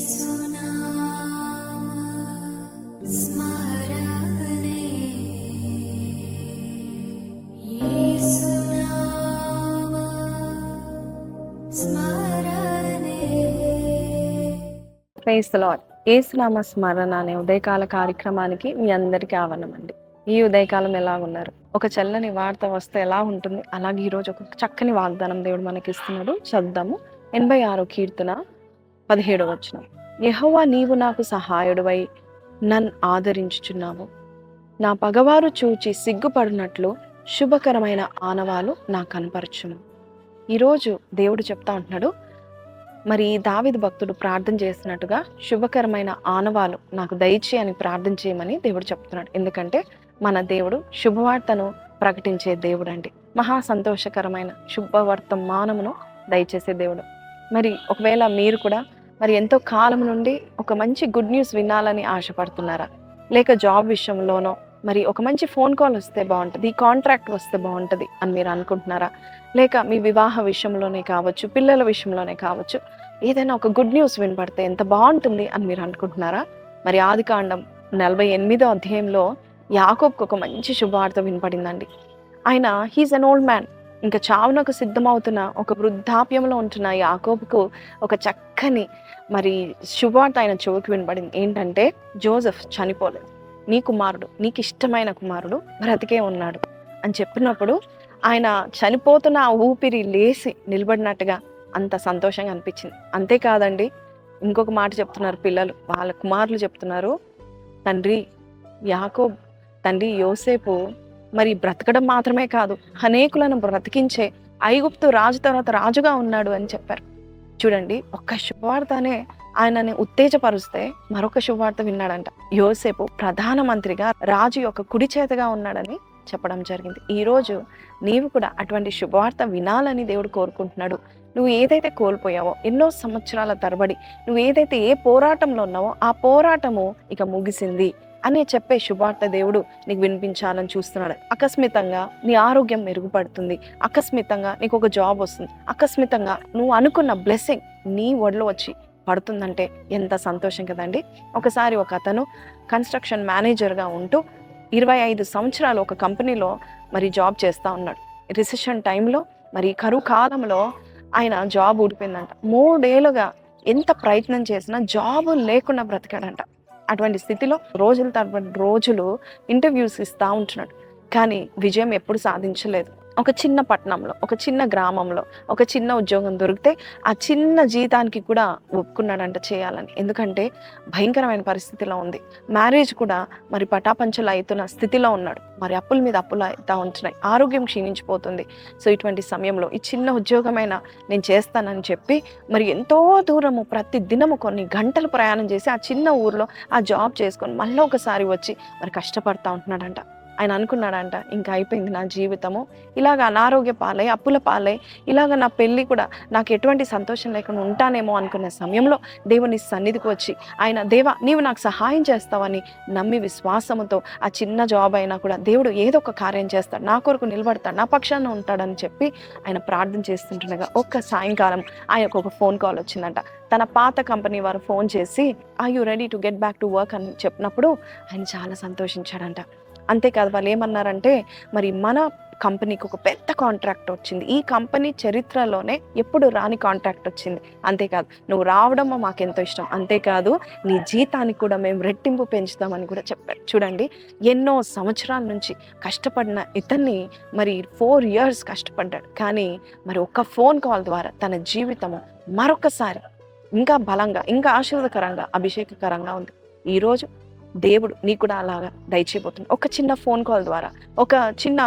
Praise the lord. యేసునామ స్మరణ అనే ఉదయకాల కార్యక్రమానికి మీ అందరికీ ఆహ్వానం అండి. ఈ ఉదయకాలం ఎలా ఉన్నారు? ఒక చల్లని వార్త వస్తే ఎలా ఉంటుంది, అలాగే ఈరోజు ఒక చక్కని వాగ్దానం దేవుడు మనకి ఇస్తున్నాడు. చదువుదాము. 86 కీర్తన 17వ వచనం. యెహోవా, నీవు నాకు సహాయుడివై నన్ను ఆదరించుచున్నావు. నా పగవారు చూచి సిగ్గుపడినట్లు శుభకరమైన ఆనవాలు నాకు కనపరచును. ఈరోజు దేవుడు చెప్తా ఉంటున్నాడు, మరి దావీదు భక్తుడు ప్రార్థన చేసినట్టుగా శుభకరమైన ఆనవాలు నాకు దయచే అని ప్రార్థన చేయమని దేవుడు చెప్తున్నాడు. ఎందుకంటే మన దేవుడు శుభవార్తను ప్రకటించే దేవుడు అండి. మహా సంతోషకరమైన శుభవర్తమానమును దయచేసే దేవుడు. మరి ఒకవేళ మీరు కూడా మరి ఎంతో కాలం నుండి ఒక మంచి గుడ్ న్యూస్ వినాలని ఆశపడుతున్నారా? లేక జాబ్ విషయంలోనో మరి ఒక మంచి ఫోన్ కాల్ వస్తే బాగుంటుంది, ఈ కాంట్రాక్ట్ వస్తే బాగుంటుంది అని మీరు అనుకుంటున్నారా? లేక మీ వివాహ విషయంలోనే కావచ్చు, పిల్లల విషయంలోనే కావచ్చు, ఏదైనా ఒక గుడ్ న్యూస్ వినపడితే ఎంత బాగుంటుంది అని మీరు అనుకుంటున్నారా? మరి ఆదికాండం 48వ అధ్యాయంలో యాకోబుకు ఒక మంచి శుభవార్త వినపడిందండి. ఆయన హీస్ అన్ ఓల్డ్ మ్యాన్, ఇంకా చావునకు సిద్ధమవుతున్న ఒక వృద్ధాప్యంలో ఉంటున్న యాకోబుకు ఒక చక్కని మరి శుభవార్త ఆయన చెవికి వినపడింది. ఏంటంటే, జోసెఫ్ చనిపోలేదు, నీ కుమారుడు, నీకు ఇష్టమైన కుమారుడు బ్రతికే ఉన్నాడు అని చెప్పినప్పుడు ఆయన చనిపోతున్న ఆ ఊపిరి లేసి నిలబడినట్టుగా అంత సంతోషంగా అనిపించింది. అంతేకాదండి, ఇంకొక మాట చెప్తున్నారు పిల్లలు, వాళ్ళ కుమారులు చెప్తున్నారు, తండ్రి యాకోబ్, తండ్రి యోసేపు మరి బ్రతకడం మాత్రమే కాదు, అనేకులను బ్రతికించే ఐగుప్తు రాజు తర్వాత రాజుగా ఉన్నాడు అని చెప్పారు. చూడండి, ఒక్క శుభవార్తనే ఆయనని ఉత్తేజపరుస్తే మరొక శుభవార్త విన్నాడంట. యోసేపు ప్రధానమంత్రిగా రాజు యొక్క కుడి చేతగా ఉన్నాడని చెప్పడం జరిగింది. ఈరోజు నీవు కూడా అటువంటి శుభవార్త వినాలని దేవుడు కోరుకుంటున్నాడు. నువ్వు ఏదైతే కోల్పోయావో, ఎన్నో సంవత్సరాల తరబడి నువ్వు ఏదైతే ఏ పోరాటంలో ఉన్నావో ఆ పోరాటము ఇక ముగిసింది అని చెప్పే శుభవార్త దేవుడు నీకు వినిపించాలని చూస్తున్నాడు. అకస్మితంగా నీ ఆరోగ్యం మెరుగుపడుతుంది, అకస్మితంగా నీకు ఒక జాబ్ వస్తుంది, అకస్మితంగా నువ్వు అనుకున్న బ్లెస్సింగ్ నీ ఒడిలో వచ్చి పడుతుందంటే ఎంత సంతోషం కదండి. ఒకసారి ఒక అతను కన్స్ట్రక్షన్ మేనేజర్గా ఉంటూ 25 సంవత్సరాలు ఒక కంపెనీలో మరి జాబ్ చేస్తూ ఉన్నాడు. రిసెషన్ టైంలో మరి కరువు కాలంలో ఆయన జాబ్ ఊడిపోయిందంట. 3 ఏళ్ళుగా ఎంత ప్రయత్నం చేసినా జాబ్ లేకుండా బ్రతికాడంట. అటువంటి స్థితిలో రోజుల తరబడి రోజులు ఇంటర్వ్యూస్ ఇస్తూ ఉంటున్నాడు, కానీ విజయం ఎప్పుడు సాధించలేదు. ఒక చిన్న పట్టణంలో, ఒక చిన్న గ్రామంలో ఒక చిన్న ఉద్యోగం దొరికితే ఆ చిన్న జీతానికి కూడా ఒప్పుకున్నాడంట చేయాలని. ఎందుకంటే భయంకరమైన పరిస్థితిలో ఉంది, మ్యారేజ్ కూడా మరి పటాపంచలు అవుతున్న స్థితిలో ఉన్నాడు, మరి అప్పుల మీద అప్పులు అవుతూ ఉంటున్నాయి, ఆరోగ్యం క్షీణించిపోతుంది. సో ఇటువంటి సమయంలో ఈ చిన్న ఉద్యోగమైనా నేను చేస్తానని చెప్పి మరి ఎంతో దూరము ప్రతి దినము కొన్ని గంటలు ప్రయాణం చేసి ఆ చిన్న ఊర్లో ఆ జాబ్ చేసుకొని మళ్ళీ ఒకసారి వచ్చి మరి కష్టపడతా ఉంటున్నాడంట. ఆయన అనుకున్నాడంట, ఇంకా అయిపోయింది నా జీవితము, ఇలాగ అనారోగ్య పాలై అప్పుల పాలై ఇలాగ నా పెళ్ళి కూడా నాకు ఎటువంటి సంతోషం లేకుండా ఉంటానేమో అనుకునే సమయంలో దేవుని సన్నిధికి వచ్చి ఆయన, దేవా నీవు నాకు సహాయం చేస్తావని నమ్మి విశ్వాసముతో ఆ చిన్న జాబ్ అయినా కూడా దేవుడు ఏదో ఒక కార్యం చేస్తాడు, నా కొరకు నిలబడతాడు, నా పక్షాన ఉంటాడని చెప్పి ఆయన ప్రార్థన చేస్తుంటుండగా ఒక్క సాయంకాలం ఆయనకు ఒక ఫోన్ కాల్ వచ్చిందంట. తన పాత కంపెనీ వారు ఫోన్ చేసి, are you ready to get back to work అని చెప్పినప్పుడు ఆయన చాలా సంతోషించాడంట. అంతేకాదు, వాళ్ళు ఏమన్నారంటే, మరి మన కంపెనీకి ఒక పెద్ద కాంట్రాక్ట్ వచ్చింది, ఈ కంపెనీ చరిత్రలోనే ఎప్పుడు రాని కాంట్రాక్ట్ వచ్చింది, అంతేకాదు నువ్వు రావడం మాకెంతో ఇష్టం, అంతేకాదు నీ జీతానికి కూడా మేము రెట్టింపు పెంచుతామని కూడా చెప్పారు. చూడండి, ఎన్నో సంవత్సరాల నుంచి కష్టపడిన ఇతన్ని మరి 4 years కష్టపడ్డాడు, కానీ మరి ఒక్క ఫోన్ కాల్ ద్వారా తన జీవితము మరొకసారి ఇంకా బలంగా, ఇంకా ఆశీర్వాదకరంగా, అభిషేకకరంగా ఉంది. ఈరోజు దేవుడు నీకు కూడా అలాగా దయచేయబోతుంది. ఒక చిన్న ఫోన్ కాల్ ద్వారా, ఒక చిన్న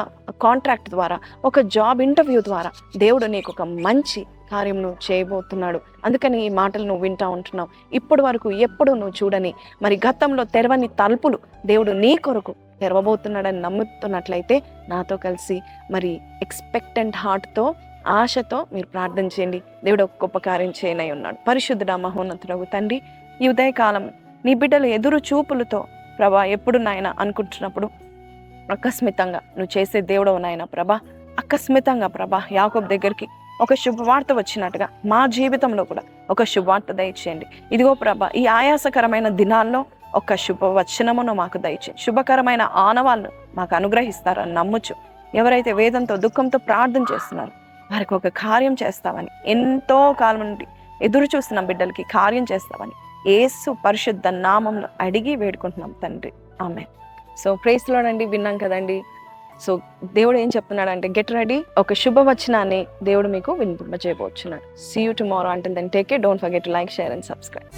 కాంట్రాక్ట్ ద్వారా, ఒక జాబ్ ఇంటర్వ్యూ ద్వారా దేవుడు నీకు ఒక మంచి కార్యం నువ్వు చేయబోతున్నాడు. అందుకని ఈ మాటలు నువ్వు వింటూ ఉంటున్నావు. ఇప్పటి వరకు ఎప్పుడు నువ్వు చూడని మరి గతంలో తెరవని తలుపులు దేవుడు నీ కొరకు తెరవబోతున్నాడని నమ్ముతున్నట్లయితే నాతో కలిసి మరి ఎక్స్పెక్టెంట్ హార్ట్తో, ఆశతో మీరు ప్రార్థన చేయండి. దేవుడు ఒక గొప్ప కార్యం చేయనై ఉన్నాడు. పరిశుద్ధుడా మహోన్నతుడగు తండ్రి, ఈ ఉదయకాలం నీ బిడ్డలు ఎదురు చూపులతో ప్రభా ఎప్పుడు నాయన అనుకుంటున్నప్పుడు అకస్మితంగా నువ్వు చేసే దేవుడవు నాయన ప్రభా. అకస్మితంగా ప్రభా యాకోబు దగ్గరికి ఒక శుభవార్త వచ్చినట్టుగా మా జీవితంలో కూడా ఒక శుభవార్త దయచేయండి. ఇదిగో ప్రభా, ఈ ఆయాసకరమైన దినాల్లో ఒక శుభవచనమును మాకు దయచేయండి. శుభకరమైన ఆనవాళ్ళు మాకు అనుగ్రహిస్తారని నమ్ముచు ఎవరైతే వేదంతో దుఃఖంతో ప్రార్థన చేస్తున్నారో వారికి ఒక కార్యం చేస్తామని, ఎంతో కాలం నుండి ఎదురు చూస్తున్న బిడ్డలకి కార్యం చేస్తామని యేసు పరిశుద్ధ నామంలో అడిగి వేడుకుంటున్నాం తండ్రి, ఆమేన్. సో ప్రైజ్ లార్డ్ అండి, విన్నాం కదండి. సో దేవుడు ఏం చెప్తున్నాడు అంటే, గెట్ రెడీ, ఒక శుభవచనాన్ని దేవుడు మీకు వినిపింపజేయబోతున్నాడు. See you tomorrow. Until then take care. Don't forget to like, share and subscribe.